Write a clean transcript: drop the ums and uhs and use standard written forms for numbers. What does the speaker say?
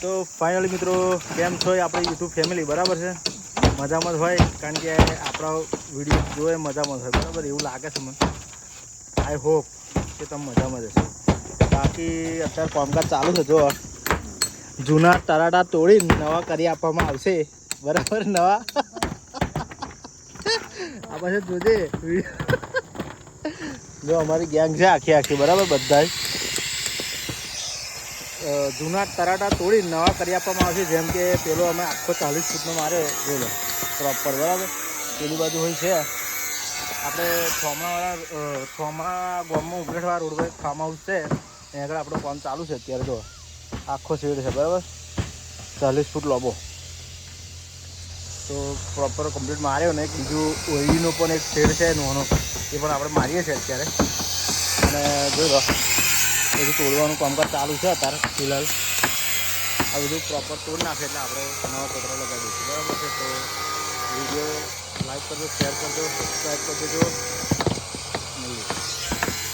તો ફાઇનલી મિત્રો કેમ છો આપણી યુટ્યુબ ફેમિલી બરાબર છે મજામાં જ હોય કારણ કે આપણા વિડીયો જોવે મજામાં જ હોય બરાબર એવું લાગે છે મને આઈ હોપ કે તમે મજામાં જ હશો બાકી અત્યારે કામકાજ ચાલુ છે જો જૂના તરાટા તોડીને નવા કરી આપવામાં આવશે બરાબર નવા આ પછી જોજે જો અમારી ગેંગ છે આખી બરાબર બધા જૂના તરાટા તોડી નવા કરી આપવામાં આવશે જેમ કે પેલો અમે આખો 40 ફૂટનો માર્યો જોઈ લો પ્રોપર બરાબર પેલી બાજુ હોય છે આપણે થોમા ગામમાં ઉગરેઠવા રોડ પર ફાર્મ હાઉસ છે ત્યાં આગળ આપણું કામ ચાલુ છે અત્યારે જો આખો શેડ છે બરાબર 40 ફૂટ લાંબો તો પ્રોપર કમ્પ્લીટ માર્યો ને બીજું ઓઈનો પણ એક શેડ છે નાનો એ પણ આપણે મારીએ છીએ અત્યારે અને જોઈ લો બધું તોડવાનું કામકાજ ચાલુ છે અત્યારે ફિલહાલ આ બધું પ્રોપર તોડી નાખે એટલે આપણે નવા પત્ર લગાવી દઈશું બરાબર છે તો વિડીયો લાઈક કરજો શેર કરજો સબસ્ક્રાઈબ કરી દેજો